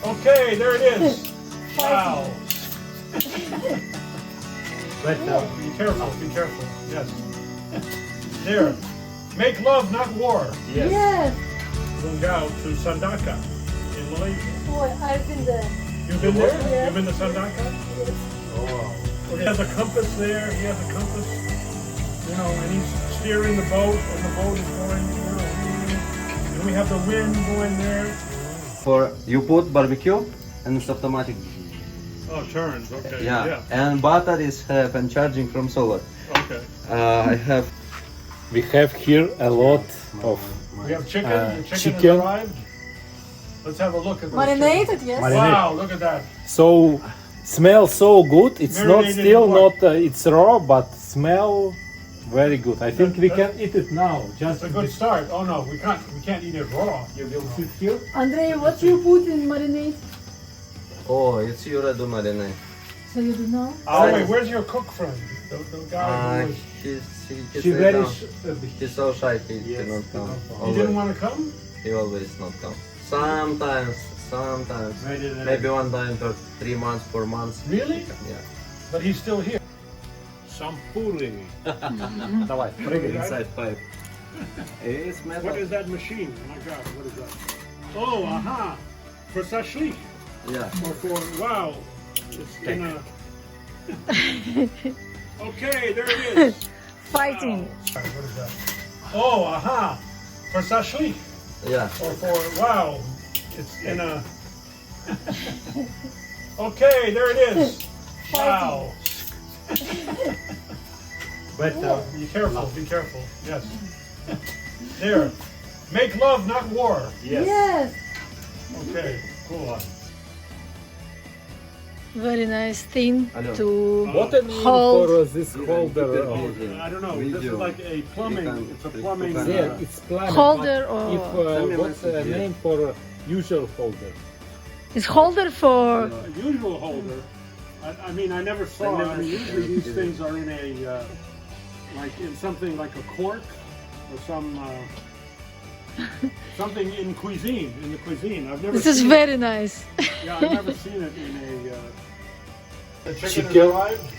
Okay, there it is. Wow. Right now. Be careful, be careful. Yes. There. Make love, not war. Yes. Gunggao to Sandaka in Malaysia. Boy, I've been there. You've been there? Yeah. You've been to Sandaka? Yes. Oh. He has a compass there. He has a compass. You know, and he's steering the boat, and the boat is going, you know, and we have the wind going there. For you put barbecue and it's automatic. Oh, turns, okay. Yeah. And batteries have and charging from solar. Okay. We have here a lot of We have chicken. The chicken, chicken. has arrived. Let's have a look at those Marinated, yes. Wow, look at that. so smells so good. It's not Marinated still in not what? it's raw, but smell very good. I think we can eat it now. Just That's a good start. Oh no, we can't eat it raw. You will sit here. Andrei, what you put in marinade? Oh, it's 𝗬𝗟𝗘𝗦𝗧. So you do know? Oh wait, where's your cook friend? The guy who was, She very He's so shy, he Yes, cannot come. he didn't want to come? He always not come. Sometimes. Maybe one time per 3 months, 4 months. Really? Yeah. But he's still here. Шампуры. Давай, прыгай. Inside pipe. It's What metal. is that machine? Oh my God, what is that? Oh, aha! For sashlik. Yeah. Or for, wow. It's in a... Okay, there it is. Fighting. Wow. What is that? Oh, aha! For sashlik. Yeah. Or for, wow. It's in a... Okay, there it is. Wow. But Be careful, be careful. Yes. There. Make love, not war. Yes. Okay, cool. Very nice thing Hello. to what a name hold. for this holder. I don't know. This is like a plumbing. It's a plumbing. Yeah, it's plumbing. Holder but or- if what's the name for usual holder? It's holder for A usual holder. I mean, I never saw. I mean, usually these things are in a like in something like a cork or some something in cuisine. In the cuisine, I've never. this is seen very nice. Yeah, I've never seen it in a. The chicken Chicken. has arrived.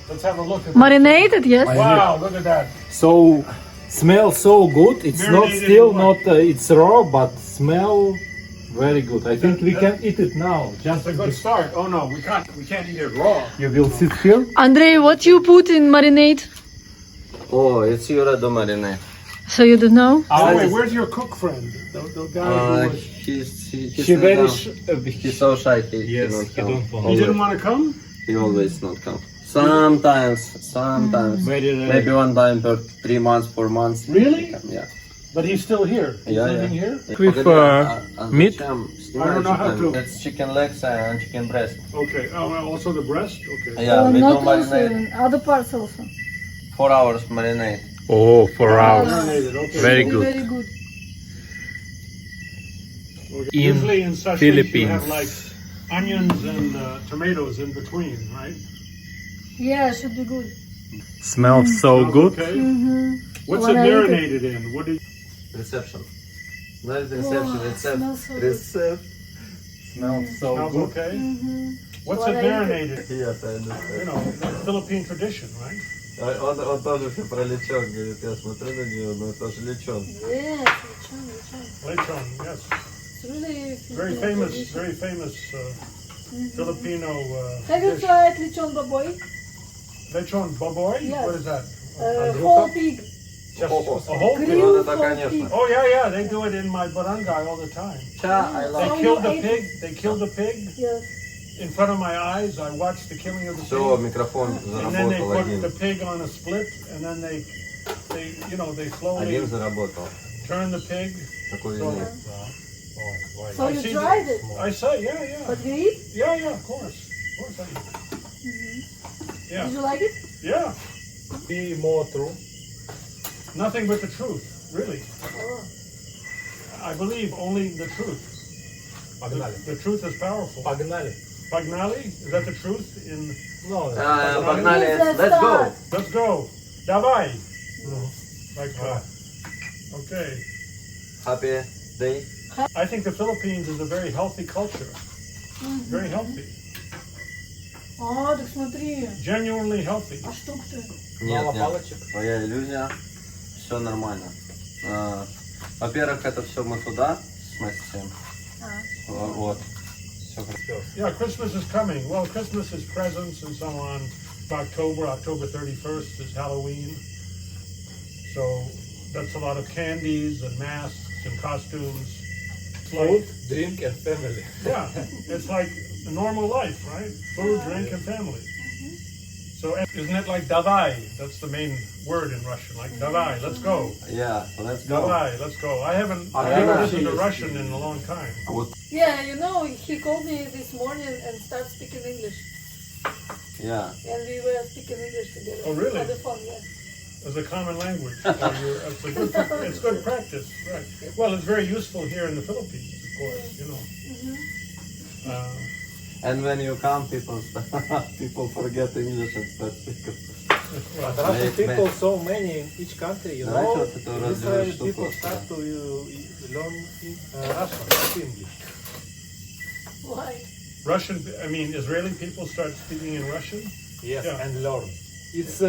Let's have a look at. Marinated, yes. Wow, look at that. So smells so good. It's not Marinated still in not what? it's raw, but smell very good. I think we can eat it now. Just That's a good start. Oh no, we can't eat it raw. you will sit here. Andrei, what you put in marinade? Oh, it's 𝗬𝗟𝗘𝗦𝗧. So you do know? Oh wait, where's your cook friend? The guy who was. He's She very He's so shy, he Yes, cannot he come. don't want. He didn't want to come. He always not come. Sometimes. very Maybe one time per 3 months, 4 months. Really? Yeah. But he's still here. He's Yeah, living yeah. here. With meat. I don't know how to. It's chicken legs and chicken breast. Okay. Oh, well, also the breast. Okay. Yeah, we do not also marinate. other parts also. 4 hours marinate. Oh, 4 hours. Marinated, okay. Very good. Very good. Okay. In Usually in sashimi you Philippines. have like onions and tomatoes in between, right? Yeah, should be good. Smells so good. Okay. Mm-hmm. What's When it I eat it- marinated in? What did? Reception. Not reception, Wow, recept. smells so good. Recept. Smells so Smells good. okay. Mm-hmm. What's When it I eat it- marinated? Yes, I You understand. know, that's Philippine tradition, right? Он тоже все про лечон говорит, я смотрю на него, но это же лечон. Yes, lechon. Lechon, yes. It's really Very Filipino famous, tradition. very famous Filipino Have you dish. tried lechon baboy? Lechon baboy? Yes. What is that? Whole pig. Just a whole pig? Grilled это, whole конечно. pig. Oh yeah, they do it in my barangay all the time. I They Oh, killed you the ate pig. They killed the pig Yes. in front of my eyes. I watched the killing of the Все, pig, микрофон and then they заработал put один. the pig on a split, and then they they slowly Один заработал. turn the pig. Такой So, винит. So I you see tried it, I say, yeah, but you eat? yeah, of course, I eat. Yeah, Did you like it? yeah. Be more true. Nothing but the truth, really. Oh. I believe only the truth. The truth is powerful. Погнали. Pagnali, is that the truth? In No, Погнали, let's go. let's go. Давай. Like that. Okay. Happy day. I think the Philippines is a very healthy culture. Very healthy. Так смотри, Genuinely healthy. а что ты? Нет, Мало нет, палочек. твоя иллюзия, все нормально. Во-первых, это все мы туда сместим. Вот. Все хорошо. Yeah, Christmas is coming. Well, Christmas is presents and so on. October 31st is Halloween. So that's a lot of candies and masks and costumes. It's Food, like, drink and family. yeah, it's like a normal life, right? Food, drink, and family. So isn't it like davai? That's the main word in Russian, like davai, let's go. Yeah, so let's go. Davai, let's go. I haven't Yeah. listened to Russian in a long time. Yeah, you know, he called me this morning and started speaking English. Yeah. And we were speaking English together. Oh, really? On the phone, yeah. As a common language. It's good practice, right? Well, it's very useful here in the Philippines, of course, you know. And when you come, people forget English and start speaking. But Russian Make- people make- so many in each country, you Давайте know. вот это In разделаем Israel people штуку. start to learn Russian, not English. Why? Russian, I mean, Israeli people start speaking in Russian? Yes, Yeah. and learn. It's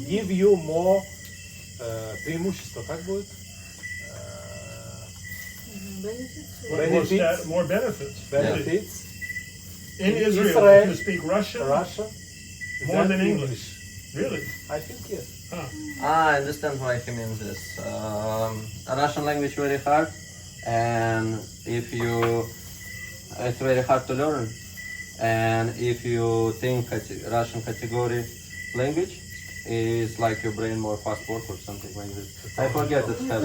give you more преимущество, как будет? Benefits? Benefits. More benefits. Benefits. In In Israel, Israel, you speak Russian Russia. more than than English. Really? I think yes. I understand why he means this. Russian language very hard, and if you, it's very hard to learn. And if you think Russian category language is like your brain more passport or something like this. I forget it has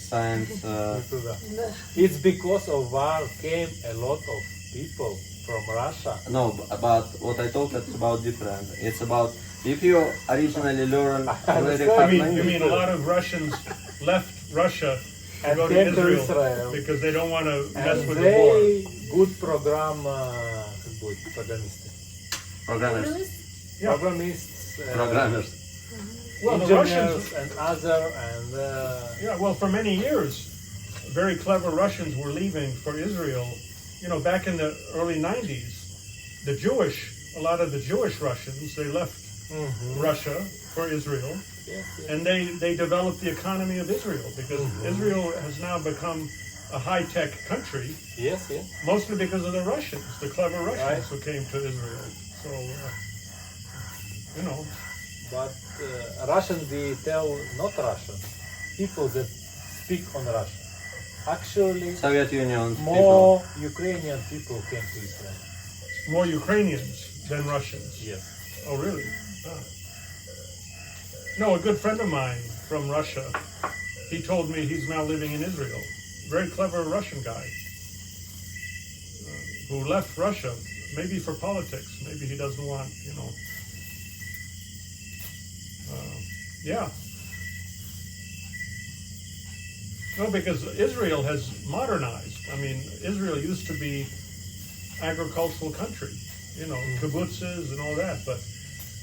science. It's because of war came a lot of people from Russia. No, but what I talk is about different. It's about if you originally learn very hard You mean a language. lot of Russians left Russia to And go to came to Israel, Israel. because they don't want to mess And with the war. they good program, как будет, программисты. Programmers. Yeah. Programmers. Well, the Engineers Russians, and other and yeah, well, for many years, very clever Russians were leaving for Israel. You know, back in the early 90s, a lot of the Jewish Russians, they left Russia for Israel, and they developed the economy of Israel, because Israel has now become a high-tech country, yes, yes. mostly because of the Russians, the clever Russians Right. who came to Israel. So, you know, But Russian they tell not Russian people that speak on Russian. Actually, Soviet Union people. more Ukrainian people came to Israel. more Ukrainians than Russians. Yes. Oh, really? Ah. No, a good friend of mine from Russia, he told me he's now living in Israel. Very clever Russian guy who left Russia, maybe for politics. Maybe he doesn't want, you know. Yeah. No, because Israel has modernized. I mean, Israel used to be agricultural country, you know, kibbutzes and all that, but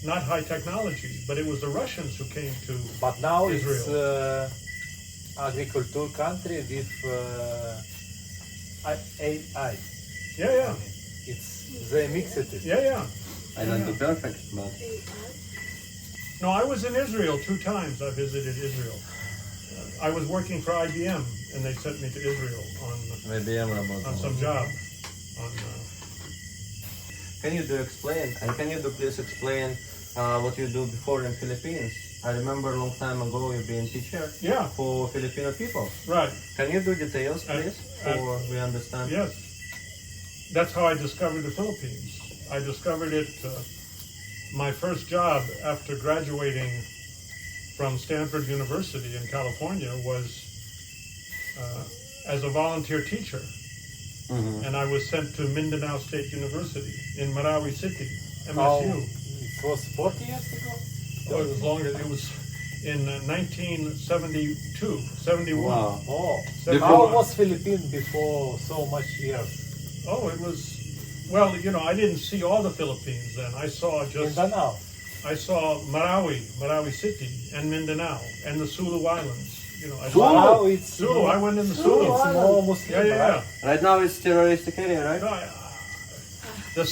not high technology. But it was the Russians who came to But now Israel. it's agriculture country with AI. Yeah, yeah, It's they mix it. yeah. I don't do perfect, but No, I was in Israel 2 times. I visited Israel. I was working for IBM, and they sent me to Israel maybe I'm about on some job. Can you please explain what you do before in Philippines? I remember a long time ago you've been teacher Yeah, for Filipino people. right. Can you do details, please, so we understand? Yes. That's how I discovered the Philippines. I discovered it, my first job after graduating from Stanford University in California was as a volunteer teacher. And I was sent to Mindanao State University in Marawi City, MSU. It was 40 years ago. Oh, it was longer. It was in 1972, 71. Wow. Oh, Before- how was Philippines before so much years? Oh, it was, well, you know, I didn't see all the Philippines then. I saw just, Mindanao. I saw Marawi City, and Mindanao, and the Sulu Islands. Wow, it's Sulu. I went in the Sulu Sulu. It's more Muslim, Yeah. Right now it's terroristic area, right? No, the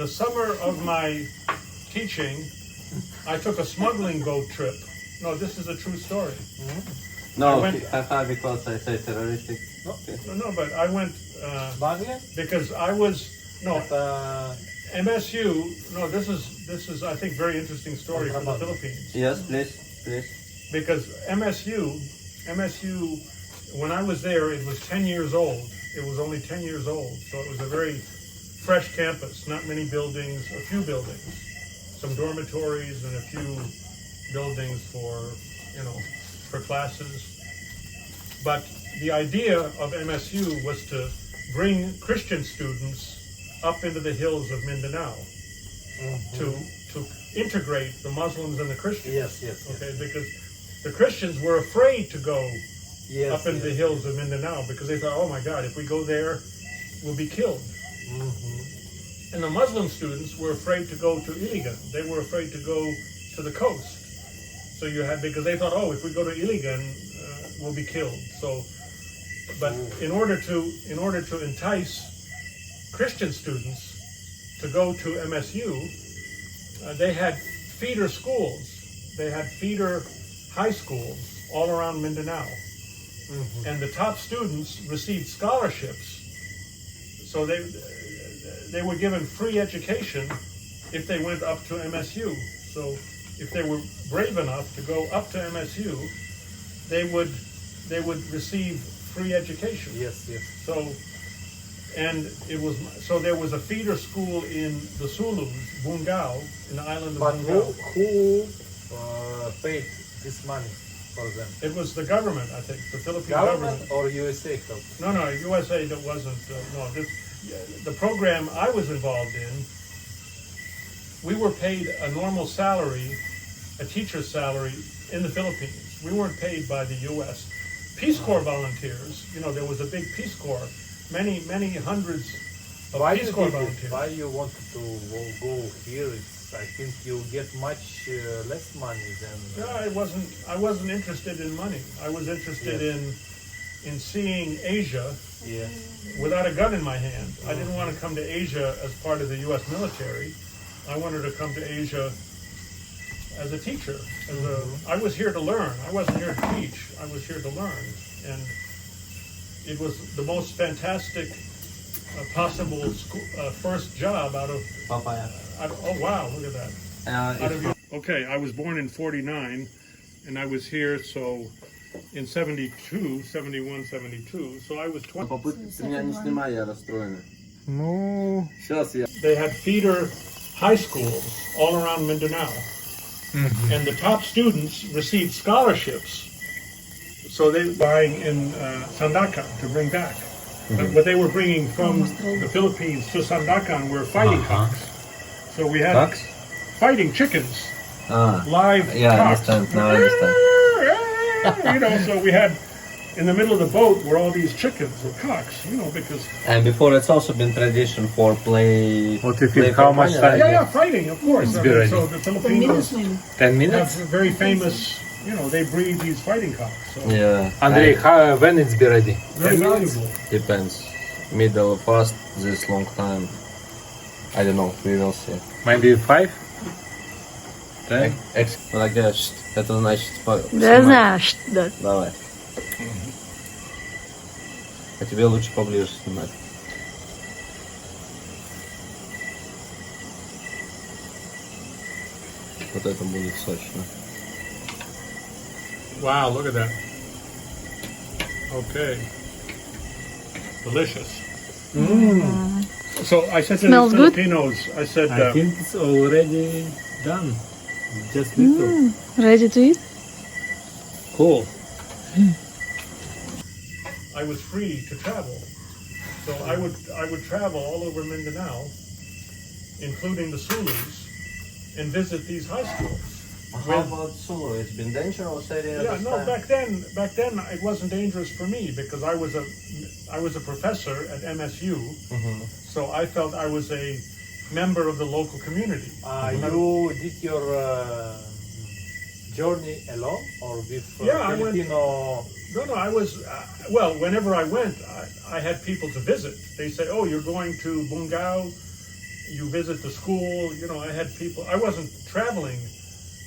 summer of my teaching, I took a smuggling boat trip. No, this is a true story. No, I went- because I say terroristic. No, but I went Smuggling? because I was Это MSU. No, this is I think very interesting story for the Philippines. Yes, please. Because MSU, when I was there, it was 10 years old. It was only 10 years old, so it was a very fresh campus. Not many buildings, a few buildings, some dormitories, and a few buildings for classes. But the idea of MSU was to bring Christian students up into the hills of Mindanao to integrate the Muslims and the Christians. yes. Okay, because the Christians were afraid to go Yes, up into the hills of Mindanao because they thought, oh my God, if we go there, we'll be killed. And the Muslim students were afraid to go to 𝗤𝗏𝗓𝗏. They were afraid to go to the coast. So because they thought, oh, if we go to 𝗤𝗏𝗓𝗏, we'll be killed. So, but in order to entice Christian students to go to MSU, they had feeder schools. They had feeder high schools all around Mindanao. And the top students received scholarships. So they were given free education if they went up to MSU. So if they were brave enough to go up to MSU, they would receive free education. Yes. So there was a feeder school in the Sulus, Bungao, in the island of But Bungao. who paid this money for them? It was the government, I think, the Philippine Government or USA help? No, USA that wasn't. The program I was involved in, we were paid a normal salary, a teacher's salary in the Philippines. We weren't paid by the U.S. Peace Corps volunteers, there was a big Peace Corps, many hundreds of Peace Corps volunteers. Why you wanted to go here? I think you get much less money than. I wasn't interested in money. I was interested in seeing Asia without a gun in my hand. I didn't want to come to Asia as part of the U.S. military. I wanted to come to Asia as a teacher. I was here to learn. I wasn't here to teach. I was here to learn. And it was the most fantastic possible first job out of... Papaya. Oh, wow, look at that. Okay, I was born in 49, and I was here, in 72, 71, 72, so I was 20. Ты меня не снимай, я расстроена. Ну, Сейчас я. They had feeder high schools all around Mindanao, and the top students received scholarships. So they were buying in Sandakan to bring back. But what they were bringing from the Philippines to Sandakan were fighting cocks. So we had Cocks? fighting chickens, live Yeah, I cocks. understand. Now I understand. So we had in the middle of the boat were all these chickens or cocks, because And before it's also been tradition for play. What you play think? How for much money, time? yeah, fighting, of course. I mean, so the Filipinos 10 have minutes? very famous, they breed these fighting cocks. So Yeah. Andrei, when it's be ready? very valuable. Depends. Middle, fast, this long time. I don't know. We will see. Maybe 5? 10? Молодец. Это значит. Да знаешь, да. Давай. А тебе лучше поближе снимать. Вот это будет сочно. Wow, look at that. Okay. Delicious. So I said to the Smells good? Filipinos, I said, I think it's already done. Just little. Ready to eat? Cool. I was free to travel. So I would travel all over Mindanao, including the Sulus, and visit these high schools. How about Sulu? It's been dangerous area. Yeah, this no, time? back then it wasn't dangerous for me because I was a professor at MSU, so I felt I was a member of the local community. You did your journey alone or with Yeah, I went- Filipino? No, I was, well, whenever I went, I had people to visit. They say, oh, you're going to Bungao, you visit the school. You know, I had people, I wasn't traveling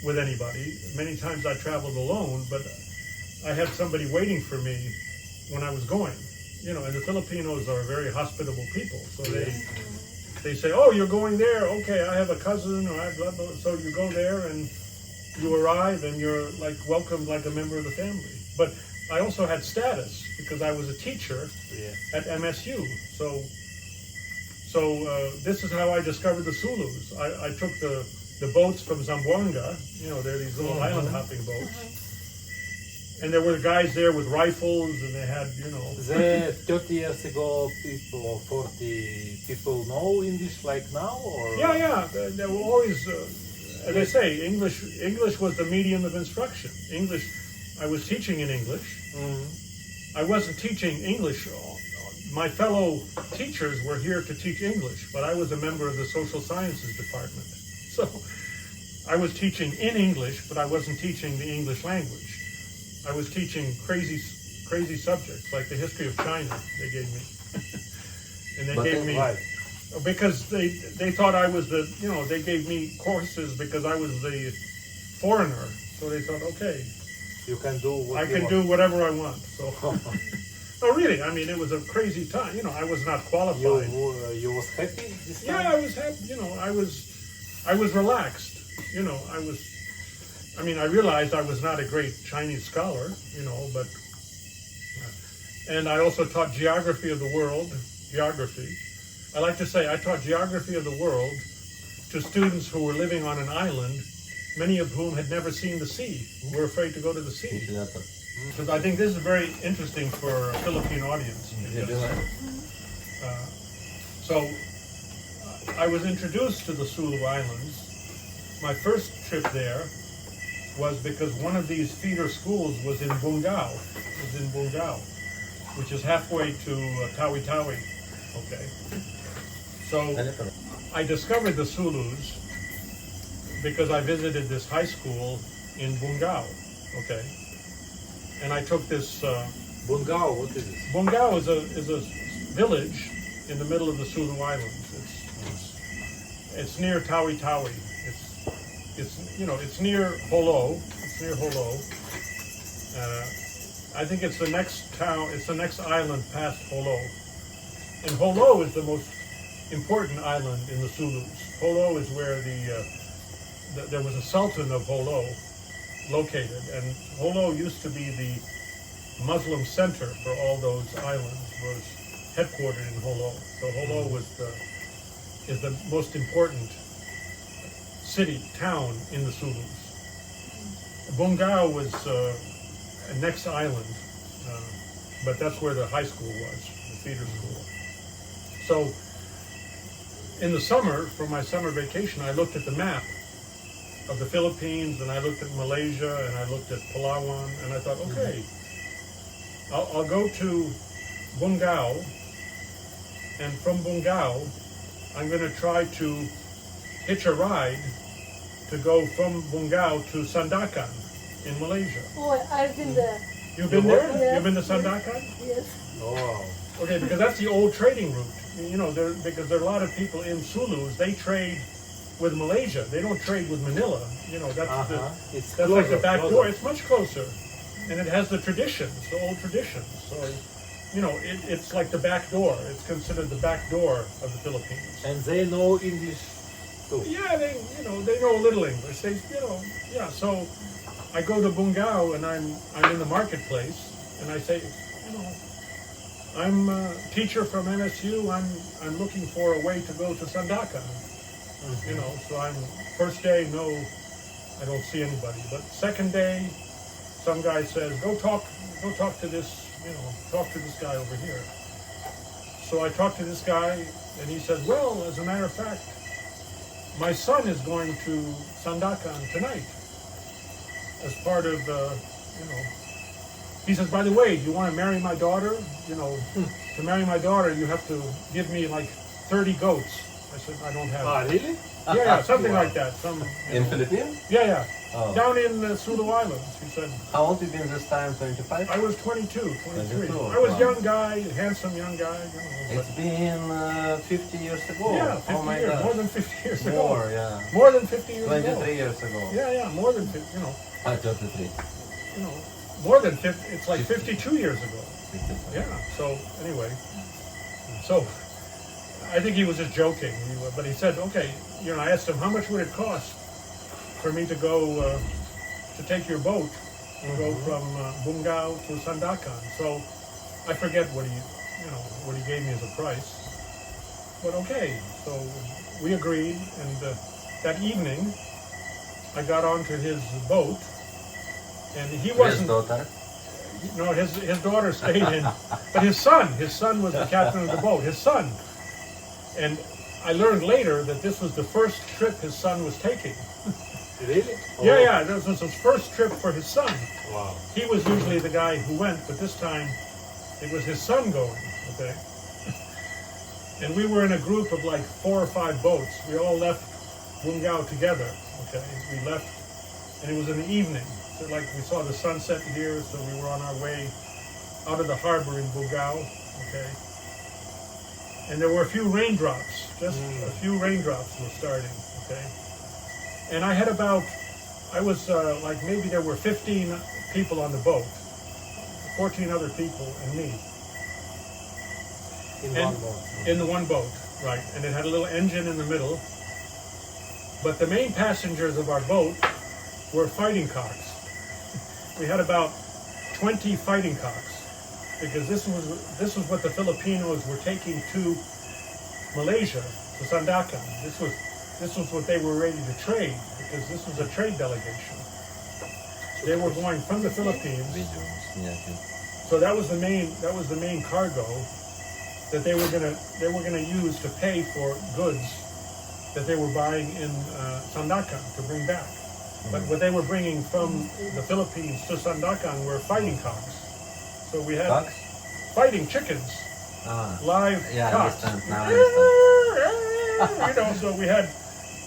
with anybody. Many times I traveled alone, but I had somebody waiting for me when I was going. You know, and the Filipinos are very hospitable people. So they say, oh, you're going there. Okay, I have a cousin, or I have blah, blah. So you go there and you arrive and you're like welcomed like a member of the family. But I also had status because I was a teacher at MSU. So this is how I discovered the Zulus. I took the boats from Zamboanga. You know, they're these little island hopping boats. And there were guys there with rifles, and they had, you know. The 30 years ago, people or 40 people know English like now, or Yeah. They were always, as I say, English was the medium of instruction. English, I was teaching in English. I wasn't teaching English. My fellow teachers were here to teach English, but I was a member of the social sciences department. So I was teaching in English, but I wasn't teaching the English language. I was teaching crazy subjects like the history of China. They gave me, and they gave me because they thought I was the, you know, they gave me courses because I was the foreigner. So they thought, okay, you can do what I can do whatever I want. So, no, really, I mean, it was a crazy time. You know, I was not qualified. You was happy this time? Yeah, I was happy. You know, I was relaxed. You know, I realized I was not a great Chinese scholar, you know, but, and I also taught geography of the world, geography. I like to say I taught geography of the world to students who were living on an island, many of whom had newer seen the sea, were afraid to go to the sea. Because I think this is very interesting for a Philippine audience. So I was introduced to the Sulu Islands. My first trip there was because one of these feeder schools was in Bungao, which is halfway to 𝗪𝗪𝗘𝗬. Okay. So I discovered the Zulus because I visited this high school in Bungao. Okay. And I took this. Bungao, what is this? Bungao is a village in the middle of the Sulu Islands. It's near 𝗪𝗪𝗘𝗬. It's you know, it's near 𝗪𝗏. It's near 𝗪𝗏. I think it's the next town. It's the next island past 𝗪𝗏. And 𝗪𝗏 is the most important island in the Zulus. 𝗪𝗏 is where there was a sultan of 𗗪𝗏 located, and 𗗪𝗏 used to be the Muslim center for all those islands. Was headquartered in 𗗪𝗏. So 𗗪𝗏 is the most important town in the Zulus. Bungao was a next island, but that's where the high school was, the feeder school. So in the summer, for my summer vacation, I looked at the map of the Philippines, and I looked at Malaysia, and I looked at Palawan, and I thought, okay, I'll go to Bungao, and from Bungao, I'm going to try to hitch a ride to go from Bungao to Sandakan in Malaysia. Oh, I've been there. You've been there? Yes. You've been to Sandakan? Yes. Oh. Okay, because that's the old trading route. You know, because there are a lot of people in Zulus, they trade with Malaysia. They don't trade with Manila. You know, that's It's that's closer, like the back closer. door. It's much closer, and it has the traditions, the old traditions. So, you know, it's like the back door. It's considered the back door of the Philippines. And they know English too. Yeah, they know a little English. They, yeah. So I go to Bungao, and I'm in the marketplace, and I say, I'm a teacher from MSU. I'm looking for a way to go to Sandakan. So I'm first day, no, I don't see anybody. But second day, some guy says, go talk to this, talk to this guy over here. So I talked to this guy, and he said, well, as a matter of fact, my son is going to Sandakan tonight as part of, he says, by the way, do you want to marry my daughter? To marry my daughter, you have to give me like 30 goats. I said, I don't have. Really? Yeah, something like that. In Philippines? Yeah. Oh. Down in the Sulu Islands, he said. How old you been this time? 25? I was 22, 23. 22, I was wow. young guy, handsome young guy. You know, It's been 50 years ago. yeah, 50 oh my years, God. more than 50 years ago. More, yeah. More than 50 years 23 ago. years ago. Yeah, more than 50, 33. more than 50, it's like 52 years ago. Yeah, so anyway, so I think he was just joking, but he said, okay, I asked him, how much would it cost for me to go, to take your boat, to go from 𝗤𝗏𝗏 to 𝗪𝗏𝗏𝗏. So I forget what he gave me as a price, but okay, so we agreed, and that evening I got onto his boat, and he wasn't. His daughter? No, his daughter stayed in, but his son was the captain of the boat, his son. And I learned later that this was the first trip his son was taking. Really? Yeah, this was his first trip for his son. Wow. He was usually the guy who went, but this time it was his son going, okay? And we were in a group of like 4 or 5 boats. We all left 𝗤𝗏𝗏 together, okay? We left, and it was in the evening. So like we saw the sunset here, so we were on our way out of the harbor in 𝗤𝗏𝗏, okay? And there were a few raindrops, just a few raindrops were starting, okay? And I had I was like maybe there were 15 people on the boat, 14 other people and me. One boat. In the one boat, right. And it had a little engine in the middle. But the main passengers of our boat were fighting cocks. We had about 20 fighting cocks, because this was what the Filipinos were taking to Malaysia, to 𝗪𝗏𝗏𝗏. This was what they were ready to trade, because this was a trade delegation. They were going from the Philippines. So that was the main cargo that they were gonna use to pay for goods that they were buying in 𝗪𝗏𝗏𝗏 to bring back. But what they were bringing from the Philippines to 𝗪𝗏𝗏𝗏 were fighting cocks. So we had Cocks? fighting chickens, live cocks. Understand. Now I understand. So we had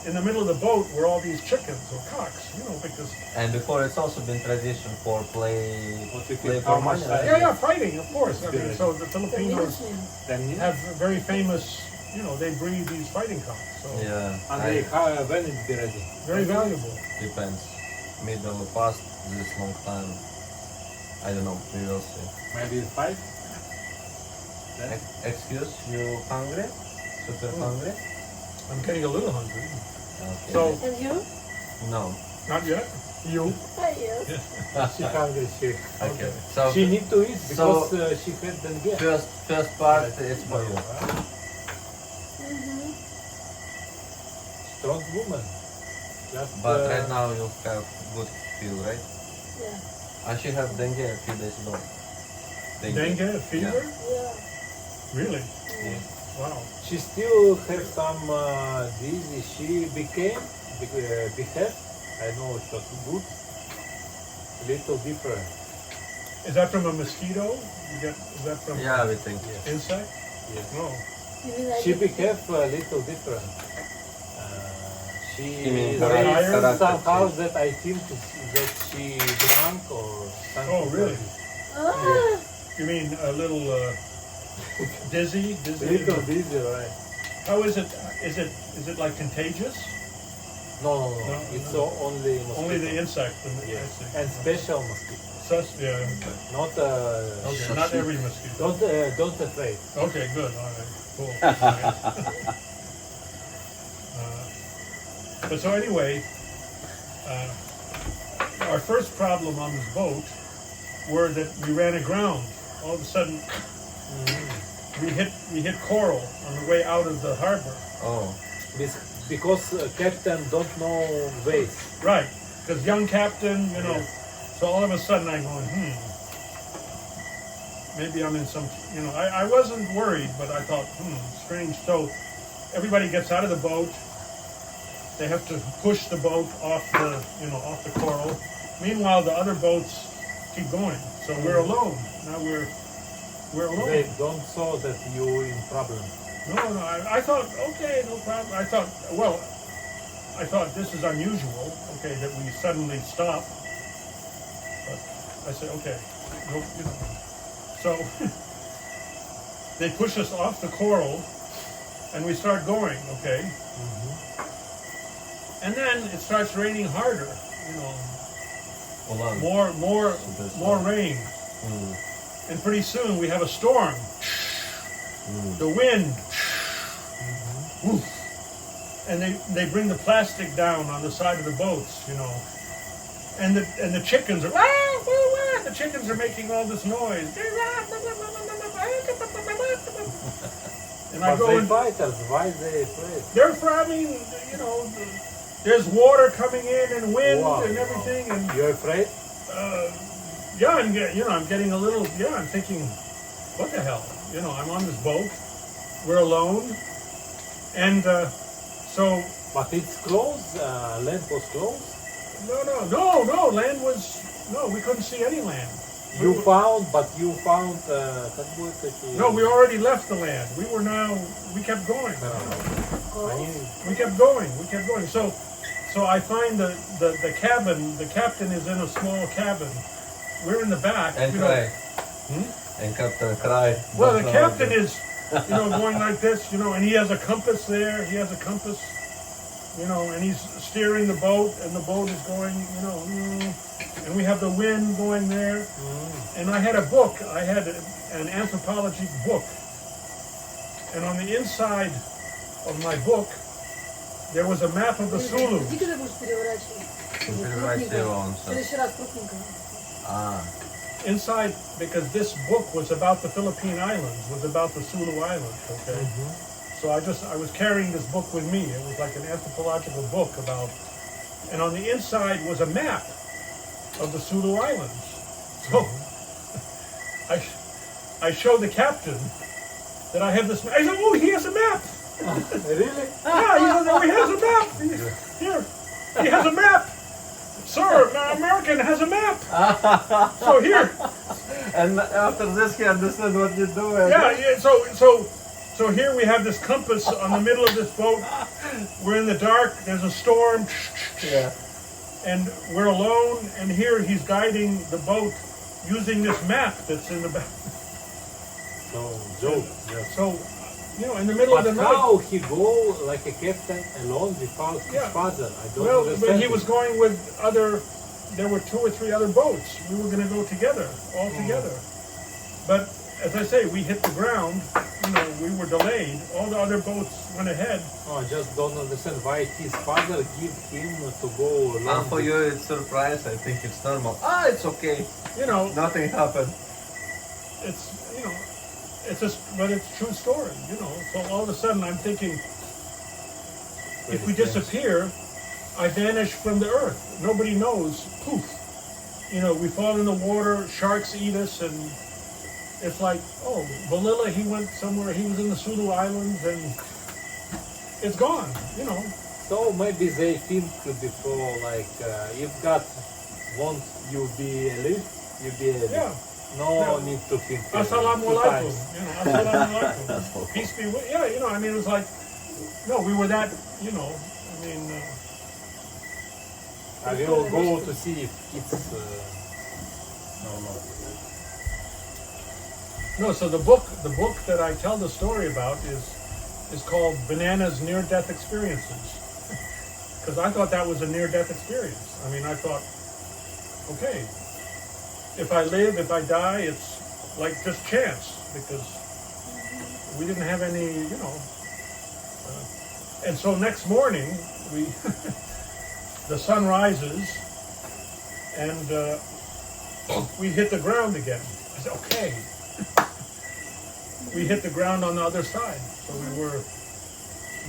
in the middle of the boat were all these chickens or cocks, because. And before it's also been tradition for play for money, right? Yeah, fighting, of course. I mean, so the Filipinos have very famous, they breed these fighting cocks. So Yeah. And when it be ready? very valuable. Depends. Middle past this long time. I don't know. We will see. Maybe 5? Excuse, you hungry? Super hungry? I'm getting a little hungry. Okay. So And you? No. not yet. You? Yes. She hungry. Okay. So She need to eat because she had them get. first part it's for you. Strong woman. Just, But right now you have good feel, right? Yeah. And she have dengue a few days ago. Dengue fever? Yeah. Really? Yeah. Wow. she still have some disease. She became, I know it was good, little different. Is that from a mosquito? Is that from Yeah, we think. Yes. insect? Yes. No. You mean like She became a little different. She You mean character? said somehow that I think that she drunk or something. Oh, really? Ah, You mean a little dizzy? Little dizzy, right? How is it? Is it like contagious? No. No, It's no. only mosquito. Only the insect. Yes. And special mosquito. Yeah. Not Okay. Not every mosquito. don't afraid. Okay. Good. All right. Cool. But so anyway, our first problem on this boat were that we ran aground. All of a sudden, we hit coral on the way out of the harbor. Oh. Because captain don't know ways. Right, because young captain, Yes. So all of a sudden I'm going, maybe I'm in some, I wasn't worried, but I thought, strange. So everybody gets out of the boat. They have to push the boat off the coral. Meanwhile, the other boats keep going. So we're alone. Now we're alone. They don't saw that you in problem. No, I thought, okay, no problem. I thought, well, I thought this is unusual, okay, that we suddenly stop. But I said, okay, no, you know. So they push us off the coral, and we start going, okay. And then it starts raining harder, you know. More rain. And pretty soon we have a storm. The wind. Woof. And they bring the plastic down on the side of the boats, you know. And the chickens are the chickens are making all this noise. And I go and fighters, why they play? they're afraid, you know, there's water coming in and wind and everything, and You're afraid? yeah, I'm getting a little, I'm thinking, what the hell? You know, I'm on this boat, we're alone, and so... But it's closed? Land was closed? No, land was, we couldn't see any land. You found. No, we already left the land. We kept going. We kept going. So I find the cabin, the captain is in a small cabin. We're in the back. And you know. cry. And Captain cry. Well, the captain is, going like this, and he has a compass there. He has a compass, and he's steering the boat, and the boat is going, and we have the wind going there. And I had a book. I had an anthropology book. And on the inside of my book, there was a map of the Sulu. Inside, because this book was about the Philippine Islands, was about the Sulu Islands, okay? So I was carrying this book with me. It was like an anthropological book about, and on the inside was a map of the Sulu Islands. So I showed the captain that I have this map. I said, oh, he has a map. Really? Yeah, he said, oh, he has a map. Here, he has a map. Sir, American has a map. So here. And after this, he understood what you do. Yeah. So here we have this compass on the middle of this boat. We're in the dark. There's a storm. Yeah. And we're alone. And here he's guiding the boat using this map that's in the back. So, in the middle of the night. But how he go like a captain alone without his father? I don't understand. Well, he was going with there were 2 or 3 other boats. We were going to go together, all together. But as I say, we hit the ground. We were delayed. All the other boats went ahead. Oh, I just don't understand why his father give him to go alone. For you, it's surprise. I think it's normal. It's okay. Nothing happened. But it's a true story, So all of a sudden I'm thinking, if we disappear, I vanish from the earth. Nobody knows. Poof. We fall in the water, sharks eat us, and it's like, oh, Vanilla, he went somewhere, he was in the Sulu Islands, and it's gone, So maybe they think before, like, if God wants you be alive, you be alive. Yeah. No need to think. Assalamu alaikum. Assalamu alaikum. Peace be with you. Yeah, it was like, no, we were that, I will go to see if it's No, so the book that I tell the story about is called Banana's Near-Death Experiences. Because I thought that was a near-death experience. I thought, okay, if I live, if I die, it's like just chance, because we didn't have any, and so next morning, the sun rises, and we hit the ground again. I said, okay. We hit the ground on the other side. So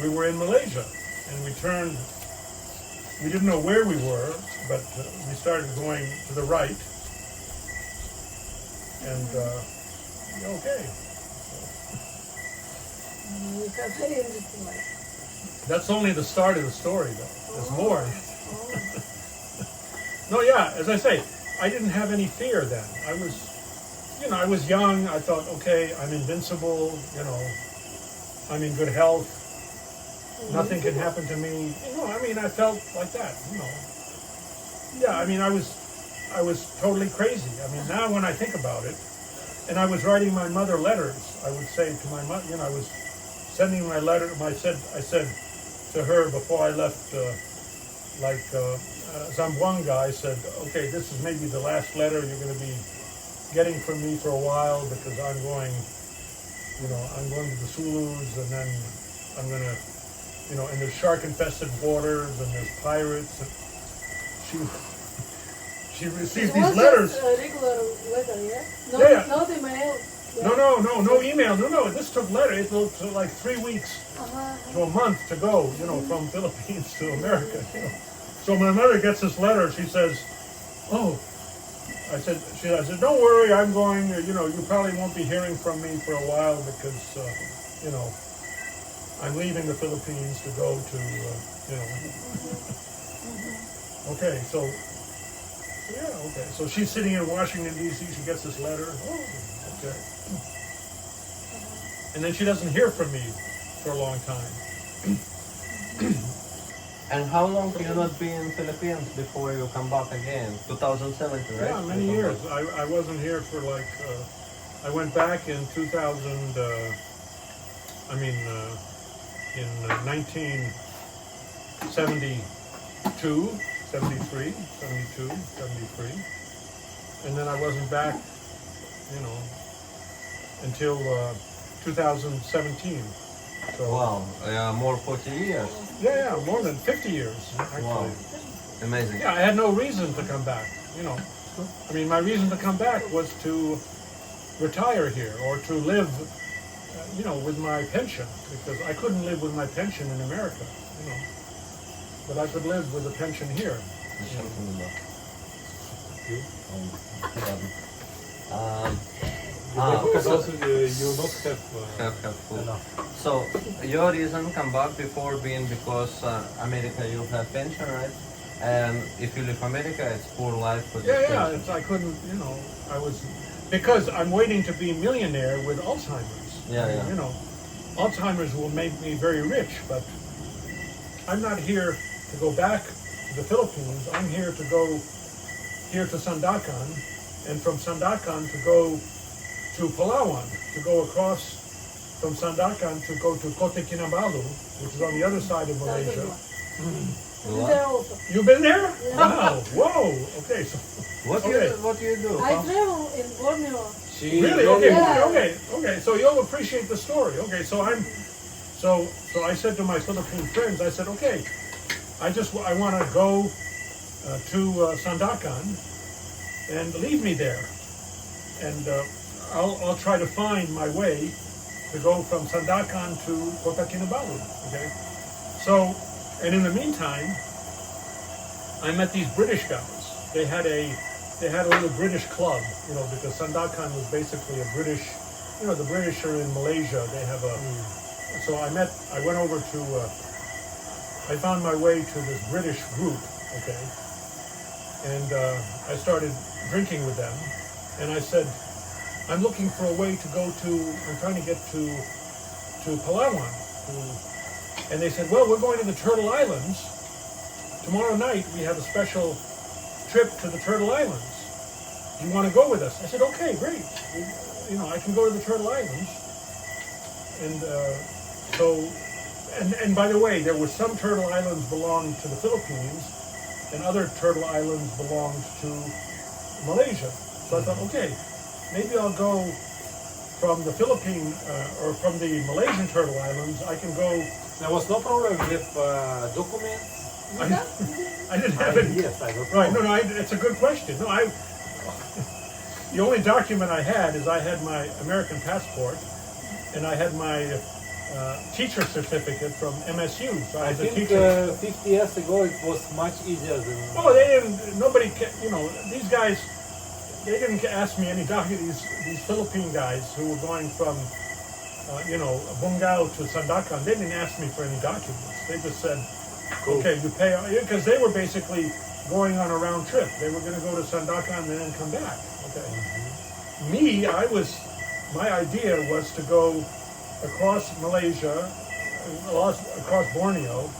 we were in Malaysia, and we turned. We didn't know where we were, but we started going to the right. And okay. You have very interesting life. That's only the start of the story, though. There's more. No, yeah. As I say, I didn't have any fear then. I was young. I thought, okay, I'm invincible. I'm in good health. Nothing can happen to me. I mean, I felt like that. Yeah, I mean, I was totally crazy. I mean, now when I think about it, and I was writing my mother letters. I would say to my mother, I was sending my letter. I said to her before I left, Zamboanga, I said, okay, this is maybe the last letter you're going to be getting from me for a while, because I'm going to the Sulus, and then I'm going to, and there's shark-infested waters, and there's pirates. And she received these letters. Just a regular letter, yeah? No, Yeah. not email. Yeah. No email. No, this took letter. It took like 3 weeks to a month to go, from Philippines to America. So my mother gets this letter. She says, "Oh," I said, "Don't worry, I'm going. You probably won't be hearing from me for a while because, I'm leaving the Philippines to go to, Okay, so yeah, okay. So she's sitting in Washington D.C. She gets this letter. Oh, okay. And then she doesn't hear from me for a long time. And how long you not be in Philippines before you come back again? 2017, right? Yeah, many years. I wasn't here for like, I went back in 2000, in 1972, 73, 72, 73. And then I wasn't back, until 2017. So, Wow, more 40 years. Yeah, more than 50 years, actually. Wow, amazing. Yeah, I had no reason to come back, I mean, my reason to come back was to retire here or to live, with my pension, because I couldn't live with my pension in America, but I could live with a pension here. Because also you not have food. enough. So your reason come back before being because America you have pension, right? And if you leave America, it's poor life for this pension. I couldn't, I was, because I'm waiting to be a millionaire with Alzheimer's. Yeah. Alzheimer's will make me very rich, but I'm not here to go back to the Philippines. I'm here to go here to Sandakan, and from Sandakan to go to Palawan, to go across from Sandakan to go to 𝗦𝗧𝗏𝗧𝗦𝗧, which is on the other side of Malaysia. There also. You've been there? Yeah. Wow! Whoa! Okay, so What do you do? I travel in Borneo. really? Okay, Yeah. okay. So you'll appreciate the story. Okay, so I said to my Philippine friends, I said, okay, I want to go to Sandakan and leave me there, and I'll try to find my way to go from Sandakan to 𝗦𝗧𝗏𝗏𝗧. Okay, so, and in the meantime, I met these British guys. They had a little British club, because Sandakan was basically a British, the British are in Malaysia. They have a, so I went over to, I found my way to this British group, okay, and I started drinking with them, and I said, I'm looking for a way to go to, I'm trying to get to Palawan. And they said, well, we're going to the Turtle Islands. Tomorrow night we have a special trip to the Turtle Islands. Do you want to go with us? I said, okay, great. I can go to the Turtle Islands. And and by the way, there were some Turtle Islands belonged to the Philippines, and other Turtle Islands belonged to Malaysia. So I thought, okay, maybe I'll go from the Philippine or from the Malaysian Turtle Islands. I can go. There was no problem with documents. I didn't have any. Yes, I was Right? No. It's a good question. No, the only document I had is I had my American passport, and I had my teacher certificate from MSU. So I was a think teacher. 50 years ago it was much easier than. Oh, they didn't. Nobody. These guys. They didn't ask me any documents. These Philippine guys who were going from, Bungao to Sandakan, they didn't ask me for any documents. They just said, Cool. okay, you pay, because they were basically going on a round trip. They were going to go to Sandakan and then come back. Okay. My idea was to go across Malaysia, across Borneo,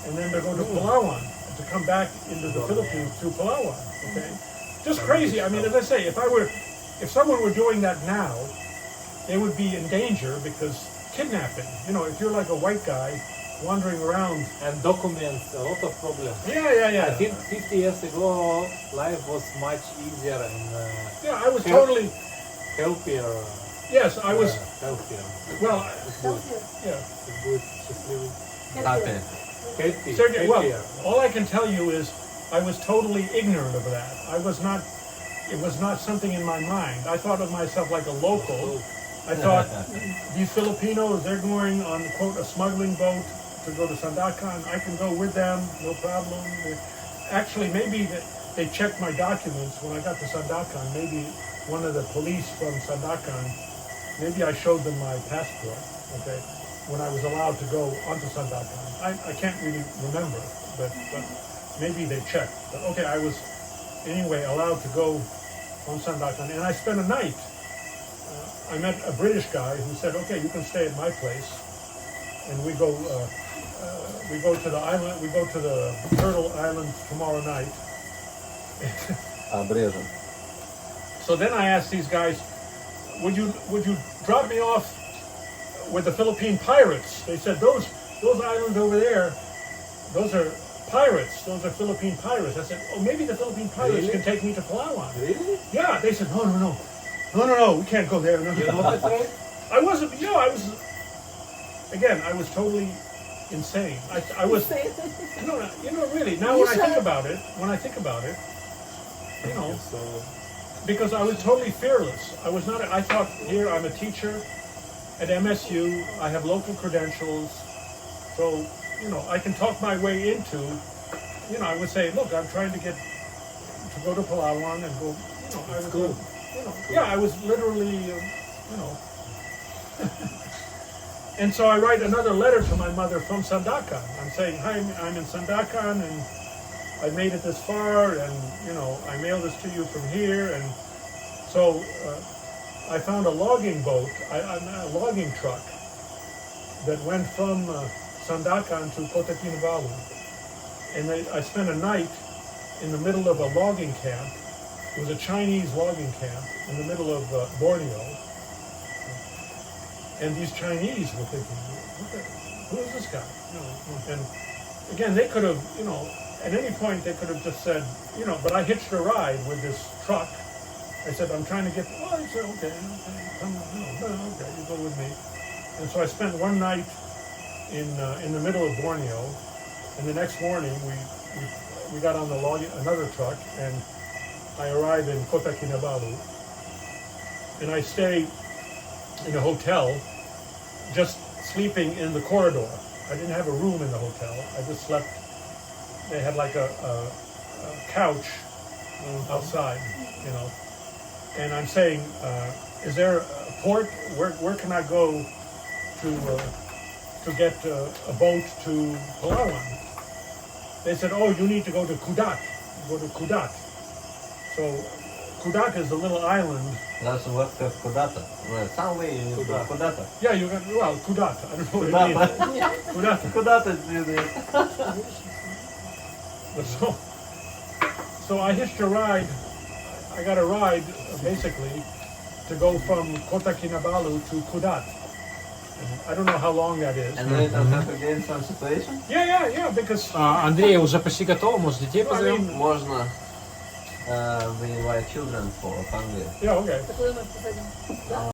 and then to go to Palawan, to come back into the Philippines through Palawan. Okay, just crazy. I mean, as I say, if someone were doing that now, they would be in danger because kidnapping. You know, if you're like a white guy wandering around and documents a lot of problems. Yeah. I think 50 years ago, life was much easier and I was totally healthier. Yes, I was. Healthier. Well, Healthier. yeah. Good, счастливый. Happy. Healthy. Sergey, well, Healthier. all I can tell you is I was totally ignorant of that. It was not something in my mind. I thought of myself like a local. I thought these Filipinos, they're going on, quote, a smuggling boat to go to Sandakan. I can go with them, no problem. Actually, maybe they checked my documents when I got to Sandakan. Maybe one of the police from Sandakan, maybe I showed them my passport, okay, when I was allowed to go onto Sandakan. I can't really remember, but maybe they checked. But okay, I was anyway allowed to go on Sandakan, and I spent a night. I met a British guy who said, okay, you can stay at my place, and we go to the island, we go to the Turtle Islands tomorrow night. 𝗪𝗔𝗧𝗖𝗛. So then I asked these guys, would you drop me off with the Philippine pirates? They said, those islands over there, those are pirates. Those are Philippine pirates. I said, oh, maybe the Philippine pirates can take me to Palawan. Really? Yeah, they said, no, we can't go there. No. You know that, right? I was totally insane. I was, really, now when I think about it, So, because I was totally fearless. I was not, I thought, here, I'm a teacher at MSU, I have local credentials, so, I can talk my way into, I would say, look, I'm trying to go to Palawan and go, I was cool. Yeah, I was literally, And so I write another letter to my mother from Sandakan. I'm saying, hi, I'm in Sandakan, and I made it this far, and, I mailed this to you from here. And so I found a logging boat, a logging truck that went from Sandakan to 𝗪𝗏𝗧𝗧. And I spent a night in the middle of a logging camp. It was a Chinese logging camp in the middle of Borneo. And these Chinese were thinking, who is this guy? And again, they could have, at any point they could have just said, but I hitched a ride with this truck. I said, I'm trying to get, I said, okay, come, okay, you go with me. And so I spent one night in the middle of Borneo, and the next morning we got on another truck, and I arrived in Kota Kinabalu, and I stayed in a hotel, just sleeping in the corridor. I didn't have a room in the hotel. I just slept. They had like a couch outside, And I'm saying, is there a port? Where can I go to get a boat to Palawan? They said, oh, you need to go to 𝗪𝗏𝗃. Go to 𝗪𝗏𝗃. So 𝗪𝗏𝗃 is the little island. That's what 𝗪𝗏𝗃. Well, some way you need to 𝗪𝗏𝗃. Yeah, you got, 𝗪𝗏𝗃. I don't know what it means. 𝗪𝗏𝗃 is So I hitched a ride. I got a ride, basically, to go from Kota Kinabalu to 𝗪𝗏𝗃. I don't know how long that is. And later have again some situation? Yeah, because... Андрей, уже почти готово, может, детей позовем? Можно. We invite children for fun. Yeah, okay. Так, куда мы посадим? Да?